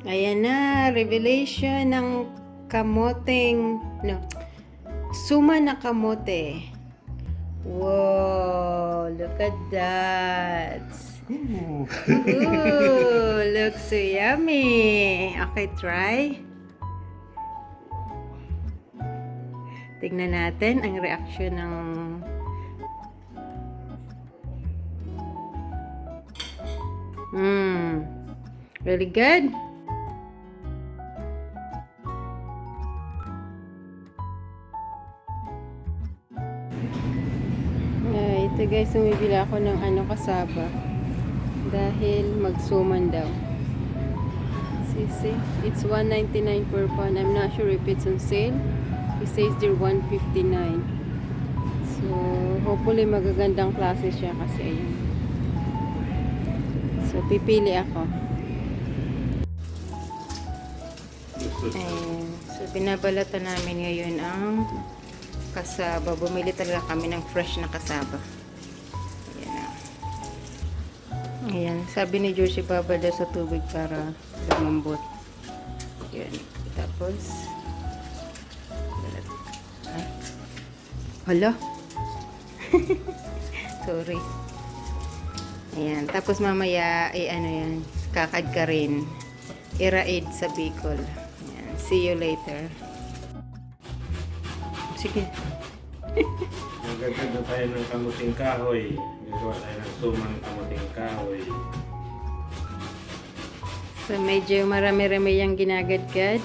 Ayan na, revelation ng kamoteng, no, suma na kamote. Wow, look at that. Ooh, looks so yummy. Okay, try. Tignan natin ang reaction ng really good. Ito guys, sumibili ako ng kasaba dahil magsuman daw. See, it's 1.99 per pound. I'm not sure if it's on sale. It says they're 1.59. So hopefully magagandang klase siya kasi ayun. So pipili ako. Ayan. So binabalatan namin ngayon ang kasaba. Bumili talaga kami ng fresh na kasaba. Ayan na. Ayan. Sabi ni Josie, babala sa tubig para lumambot. Ayan. Tapos, ay. Hala. Sorry. Ayan. Tapos mamaya, yan, kakad ka rin. Iraid sa Bicol. Ayan. See you later. Sige. Magaganda tayo ng kamuting kahoy. Gagawa tayo ng sumang kamuting kahoy. So, medyo marami-rami yung ginagadgad.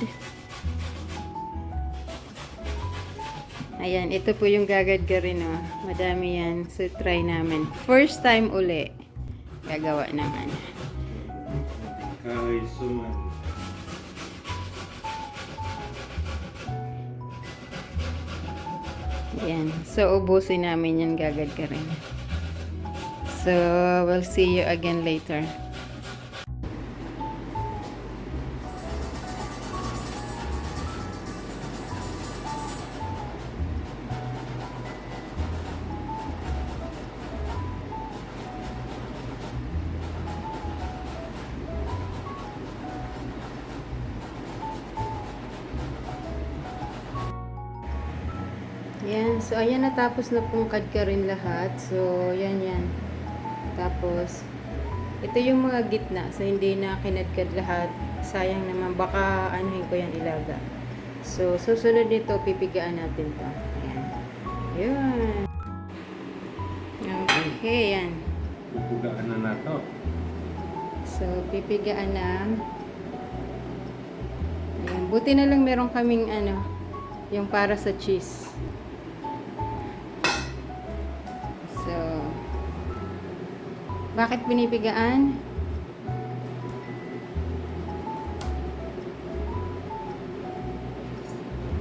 Ayan, ito po yung gagadgarin, oh. Madami yan. So, try namin. First time uli. Gagawa naman. Kahoy sumang. Ayan. So, ubusin namin yan gagadgarin. So, we'll see you again later. Yan. So, ayan, natapos na pong kadkarin lahat. So, yan. Tapos, ito yung mga gitna. So, hindi na kinadkad lahat. Sayang naman. Baka, anuhin ko yan ilaga. So, susunod nito, pipigaan natin to. Ayan. Yan. Okay, yan. Pupugaan na to. So, pipigaan na. Ayan. Buti na lang meron kaming, yung para sa cheese. So, bakit pinipigaan?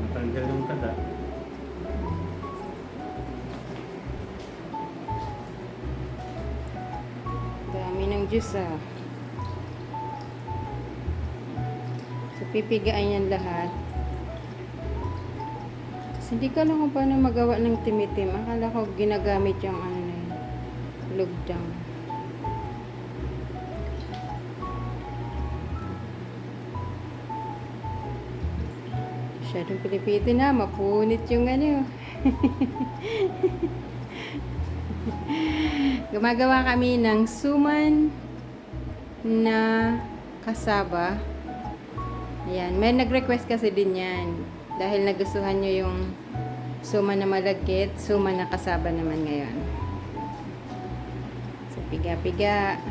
Matanggal yung tada. Dami ng juice, ah. So, pipigaan yan lahat. Kasi hindi ko alam kung paano magawa ng timitim. Akala ko ginagamit yung na yun, lugdang. Masyadong Pilipino na, mapunit yung Gumagawa kami ng suman na kasaba. Ayan, may nag-request kasi din yan. Dahil nagustuhan nyo yung suman na malagkit, suman na kasaba naman ngayon. So, piga-piga.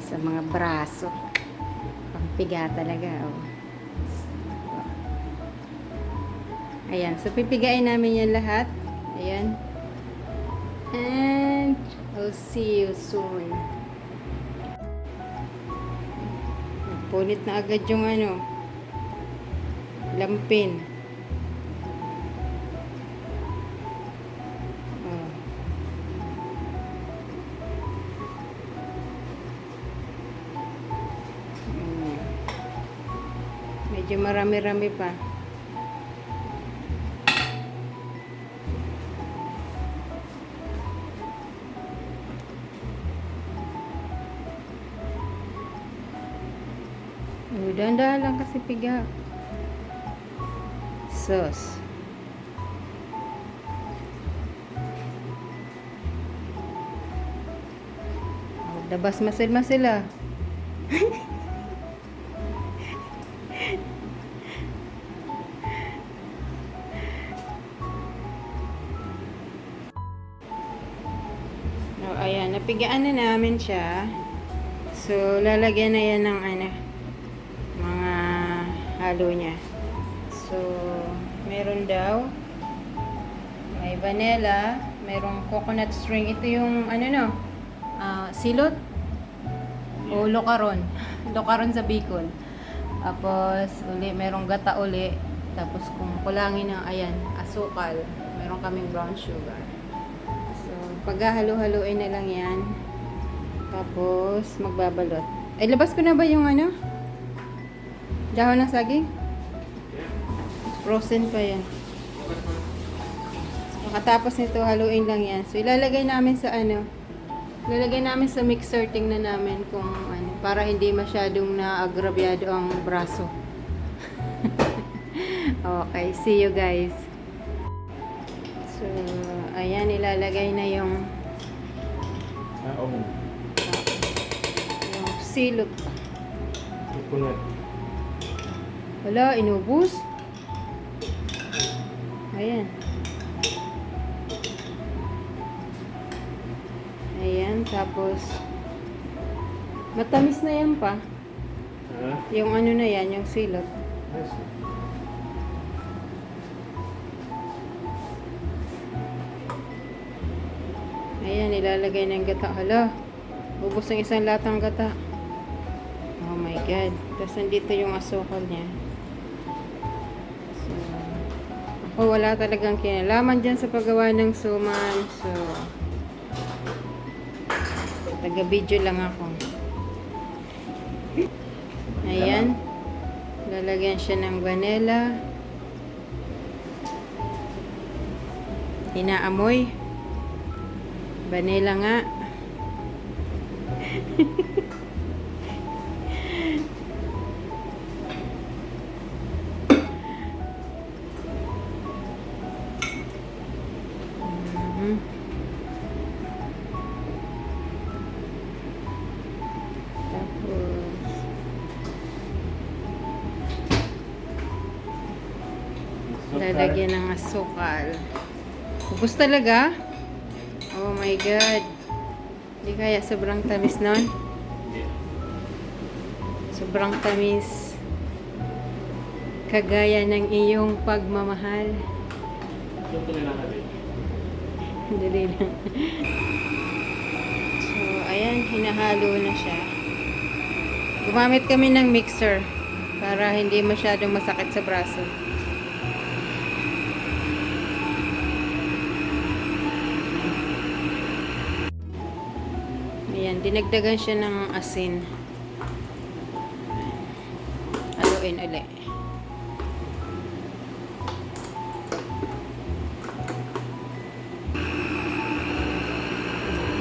Sa mga braso. Pangpiga talaga, oh. Ayan, so pipigain namin yan lahat. Ayan. And I'll see you soon. Punit na agad yung lampin. Oh. Medyo marami-rami pa. Dahan-dahan lang kasi piga. Sauce. Labas masil-masil ah. Oh, ayan, napigaan na namin siya. So, lalagyan na yan ng ano, mga halo niya. So, meron daw, may vanilla, merong coconut string. Ito yung, ano no, silot o lokaron. Lokaron sa Bicol. Tapos, uli, merong gata uli. Tapos, kung kulangin ng, ayan, asukal. Meron kaming brown sugar. So, paghahalo-haloin na lang yan. Tapos, magbabalot. Ay, labas ko na ba yung ano? Dahon ng saging? Frozen pa yan. So, katapos nito, haluin lang yan. So, ilalagay namin sa ano? Ilalagay namin sa mixer. Tingnan namin kung ano. Para hindi masyadong naagrabyado ang braso. Okay, see you guys. So, ayan, ilalagay na yung silot. Coconut. Wala, inubos. Ayan. Ayan, tapos matamis na yan pa. Yung ano na yan, yung silot. Ayan, ilalagay na yung gata. Hala, ubos ng isang latang gata. Oh my God. Tapos nandito yung asukal niya. So, ako wala talagang kinalaman dyan sa paggawa ng suman. So, taga-video lang ako. Ayan. Lalagyan siya ng vanilla. Inaamoy. Vanilla nga. Lalagyan ng asukal. Ubus talaga? Oh my God. Hindi kaya sobrang tamis nun? Sobrang tamis. Kagaya ng iyong pagmamahal. Dali lang. So, ayan, hinahalo na siya. Gumamit kami ng mixer para hindi masyadong masakit sa braso. Ayan, dinagdagan siya ng asin. Haluin ulit.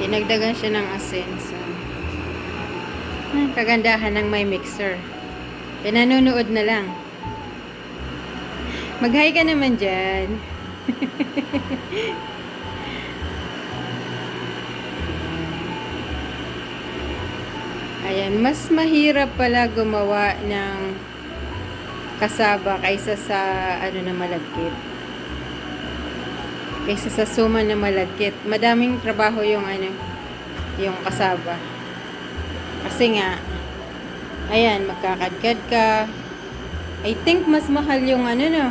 Dinagdagan siya ng asin. So, kagandahan ng may mixer. Pinanonood na lang. Mag-hi ka naman dyan. Ayan, mas mahirap pala gumawa ng kasaba kaysa sa ano na malagkit. Kaysa sa suman na malagkit. Madaming trabaho yung ano, yung kasaba. Kasi nga, ayan, magkakadkad ka. I think mas mahal yung ano no.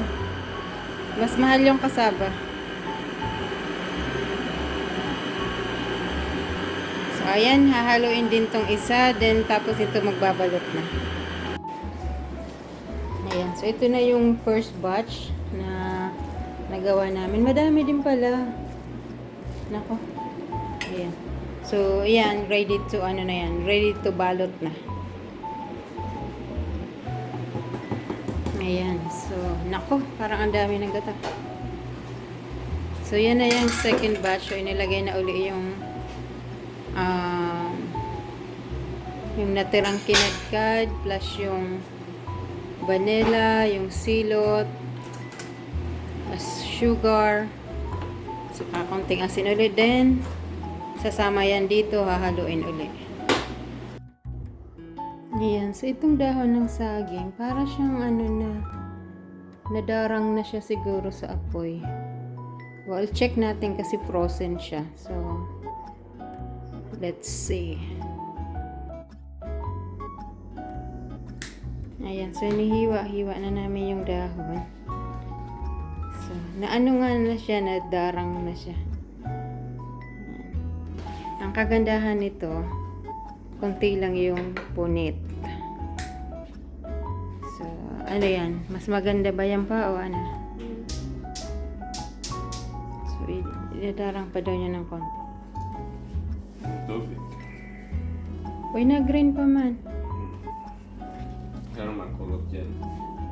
Mas mahal yung kasaba. So, ayan, hahaluin din tong isa, then tapos ito magbabalot na. Ayan, so ito na yung first batch na nagawa namin. Madami din pala. Nako. Ayan. So, ayan, ready to, ano na yan, ready to balot na. Ayan, so, nako, parang ang dami ng gata. So, yan na yung second batch. So, inilagay na uli yung natirang kinagkad plus yung vanilla, yung silot, sugar, saka konting asin ulit din. Sasama yan dito, hahaluin ulit. Ayan, so itong dahon ng saging, para siyang nadarang na siya siguro sa apoy. Well, check natin kasi frozen siya. So, let's see. Ayan, so nihiwa-hiwa na namin yung dahon. So, naano nga na siya, nadarang na siya. Ayan. Ang kagandahan nito, konti lang yung punit. So, ano yan? Mas maganda ba yan pa o ano? So, idadarang pa daw niya ng konti. Tubig. Uy, na-green pa man. Kaya makulot yan.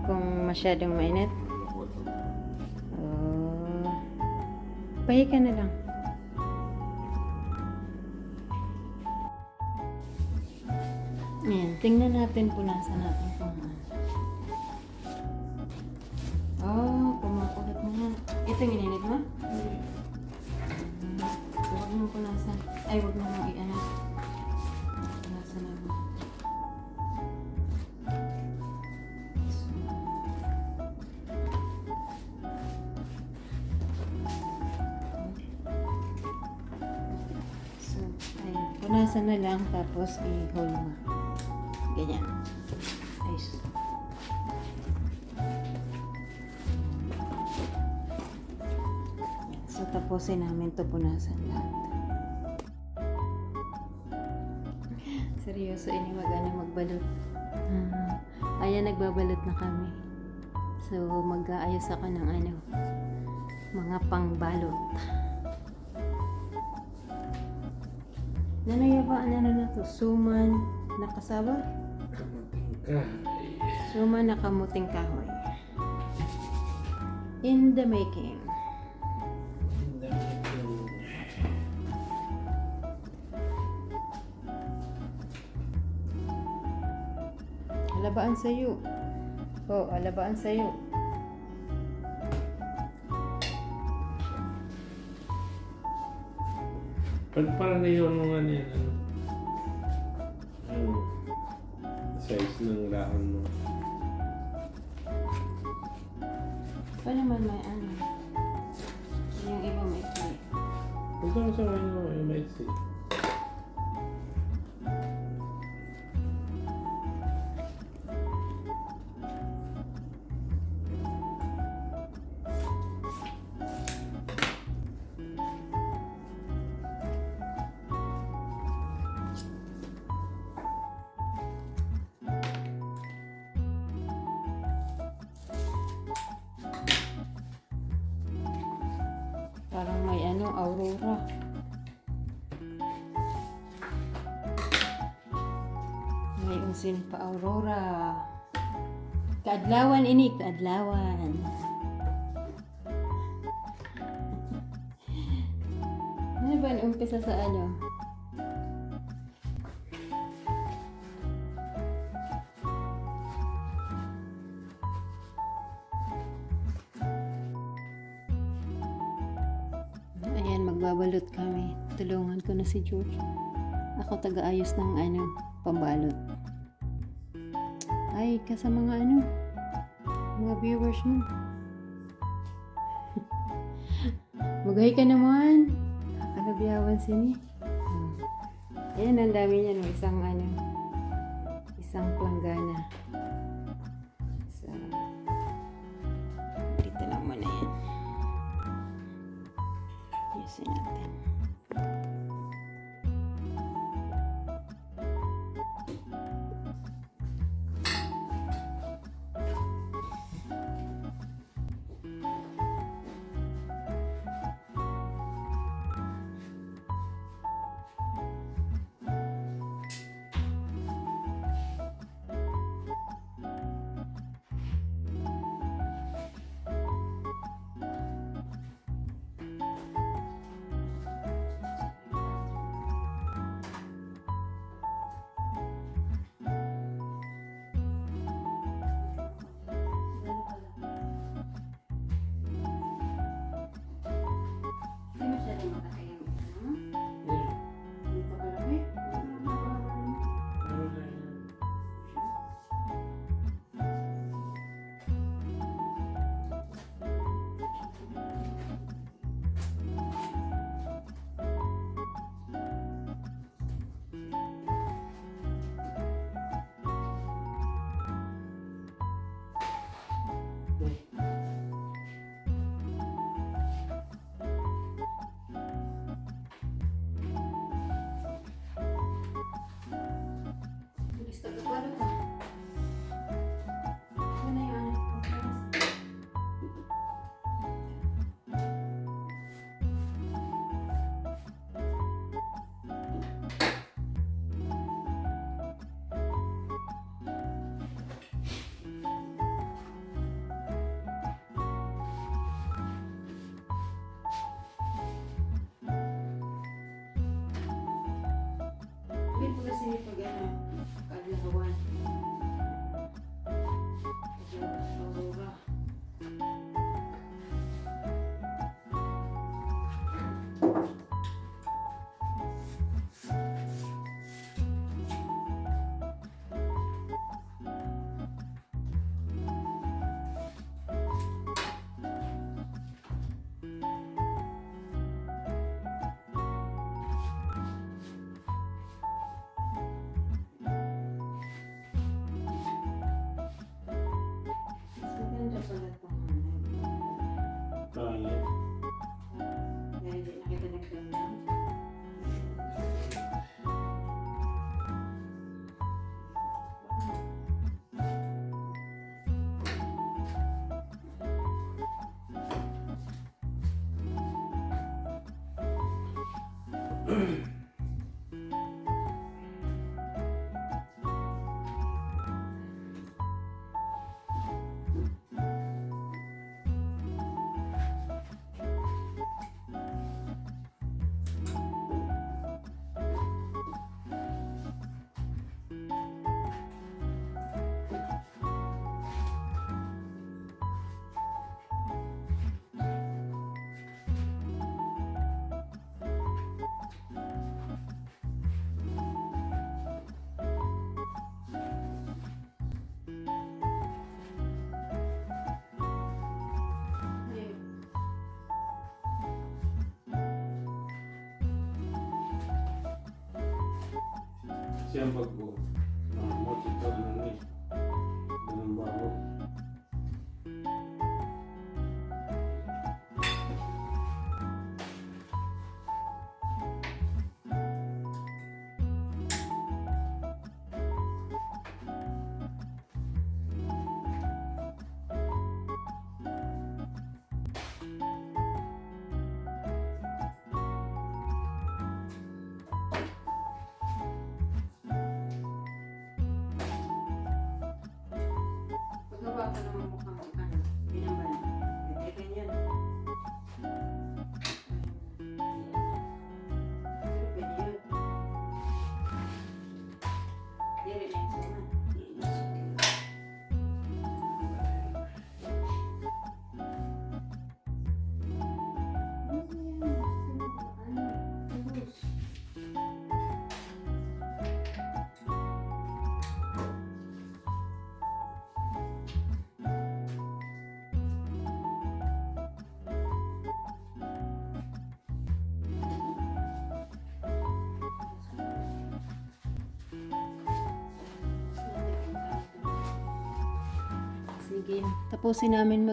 Kung masyadong mainit. Pahi ka na lang. Ayan, tingnan natin punasan natin kung ano. Oh, pumakulit mo nga. Ito yung ininit mo? Huwag mo punasan. Ay, huwag mo nang i-ano. Punasan na mo. So, ayan. Punasan na lang tapos i-hold mo. Ganyan. Ayos. So, tapusin namin ito punasan lahat. Seryoso, ini magbalot. Ayan, nagbabalot na kami. So, mag-aayos ako ng mga pangbalot. Nanaya ba, na to? Suman nakasaba? Kamuting kahoy. Suman nakamuting kahoy. In the making. Alabaan sa'yo. Oh, alabaan sa'yo. Parang yun mo nga niyan, ano, size ng dahon mo. Pa naman may yung iba may play. Huwag ka sa kanya yung maitsi. Parang may aurora. May unsin pa aurora. Kaadlawan ini, kaadlawan. Ano ba ang umpisa sa ano? Ayan, magbabalot kami. Tulungan ko na si George. Ako taga-ayos ng pambalot. Ay, kasama mga mga viewers mo. Maghay ka naman. Kalabiyawan sini. Ayan, ang dami niyan. Isang planggana. So, dito lang muna yan. Ayusin natin. po kasi pag kadlawan. Aurora. Maganda pala itong Kaya. dahil di nakita nagdamdam. Siyang pagbo. Mamot ito ano eh. Ganun bago. Paggawa ka naman mukhang binamban. Pwede ganyan. Pero pwede yun. Di rin yung suman. Di yung suman. Sige, tapusin namin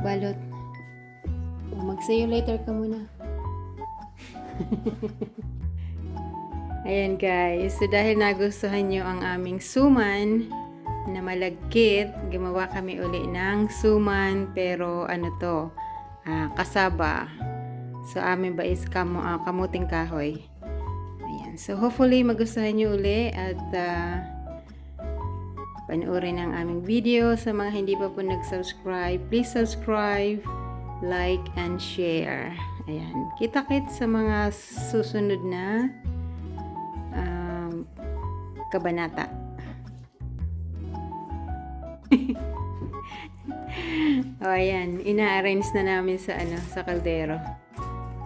balot. Mag-see you later ka muna. Ayan guys, so dahil nagustuhan nyo ang aming suman na malagkit, gumawa kami uli ng suman pero kasaba. So amin ba is kamuting kahoy. Ayan, so hopefully magustuhan nyo uli at panoorin ang aming video. Sa mga hindi pa po nag-subscribe, please subscribe, like, and share. Ayan. Kita-kit sa mga susunod na kabanata. O, ayan. Ina-arrange na namin sa kaldero.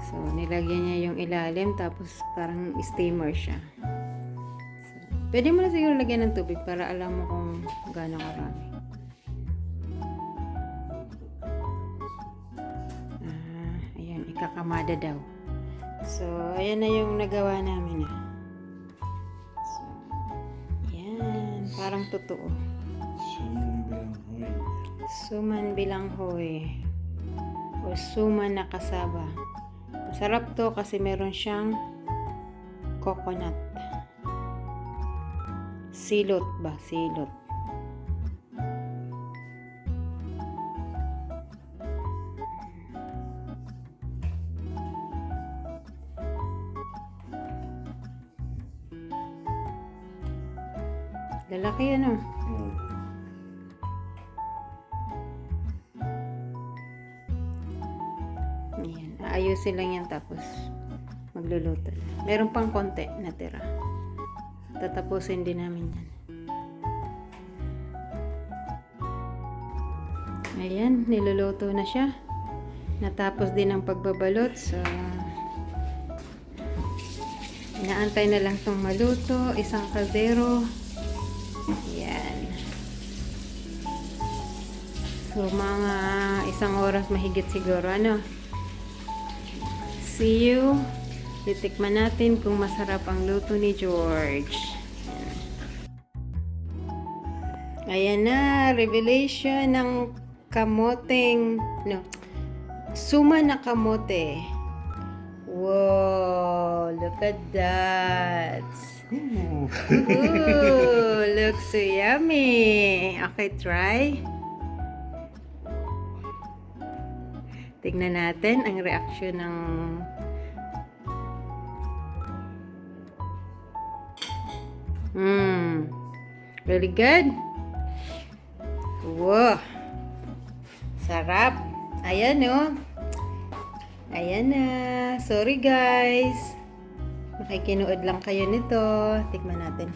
So, nilagyan niya yung ilalim, tapos parang steamer siya. Pwede mo na siguro lagyan ng tubig para alam mo kung gaano karami. Ayan, ikakamada daw. So, ayan na yung nagawa namin. So, ayan, parang totoo. Suman bilanghoy. O suman na kasaba. Masarap to kasi meron siyang coconut. Silot ba? Silot. Lalaki ano? Ayan. Aayusin lang yan tapos magluluto na. Meron pang konti na tira. Tatapusin din namin yan. Ayan, niluluto na siya. Natapos din ang pagbabalot. So, inaantay na lang itong maluto. Isang kaldero. Ayan. So, mga isang oras mahigit siguro. Ano? See you. Titikman natin kung masarap ang luto ni George. Ayan na. Revelation ng kamoteng... No. Suma na kamote. Wow. Look at that. Ooh, looks so yummy. Okay, try. Tignan natin ang reaction ng really good. Wow. Sarap. Ayan oh. Ayan na. Sorry guys. Makikinuod lang kayo nito. Tikman natin.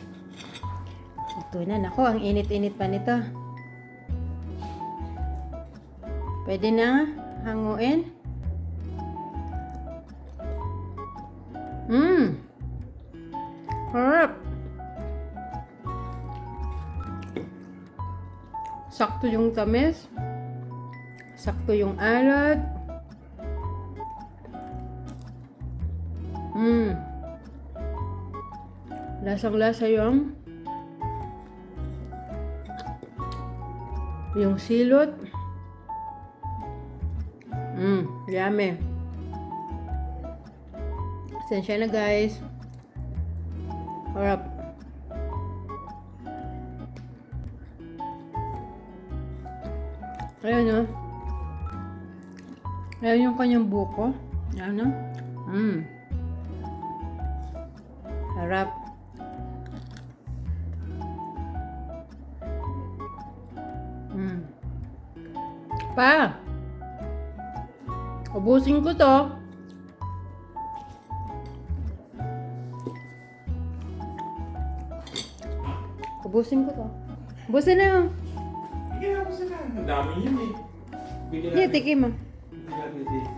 Ito na. Nako, ang init-init pa nito. Pwede na hanguin. Harap. Sakto yung tamis. Sakto yung alat. Lasang-lasa yung silot. Yummy. Sensya na guys. Harap. Ayan o. Ayan yung kanyang buko. Ayan o. Harap. Pa! Ubusin ko to. Ubusin ko to. Ubusin na. Sige na, basta na. Ang dami yun eh. Bigyan Yeah, tikim mo. Bigyan natin dito.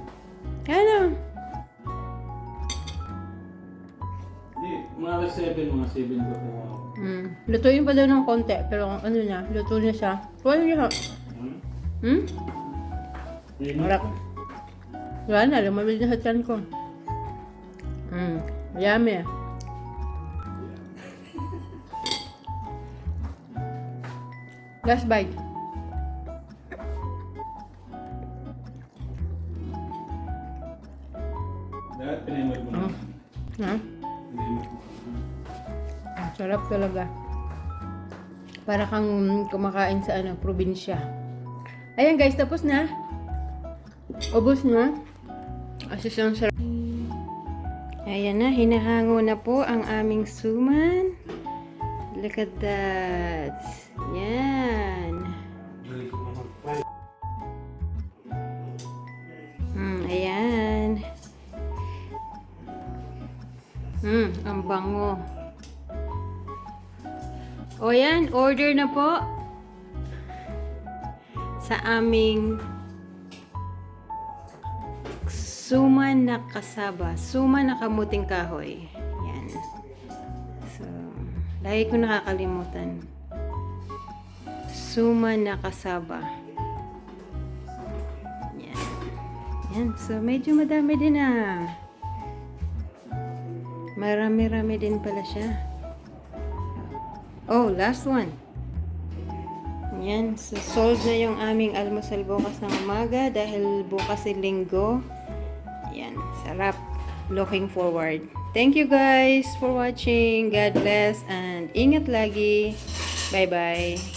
Ano? Hindi, mga alas 7, mga 7 ko po. Lutuin pa daw ng konti. Pero ano na, luto na siya. Wala niya. Marap. Wala na, lumabig na sa tiyan ko. Yummy. Last bite. Dapat pinimod mo na. Ha? Sarap talaga. Para kang kumakain sa probinsya. Ayan guys, tapos na. Ubos na. Asis ang sarap. Ayan na, hinahango na po ang aming suman. Look at that. Yan. Ayan. Ang bango. O yan, order na po sa aming suman na kasaba. Suman na kamuting kahoy. Yan. So, lagi ko nakakalimutan. Suman na kasaba. Yan. Yan. So, medyo madami din na. Marami-rami din pala siya. Oh, last one. Yan. So, solved na yung aming almusal bukas ng umaga dahil bukas ay linggo. Yan. Sarap. Looking forward. Thank you guys for watching. God bless and ingat lagi. Bye-bye.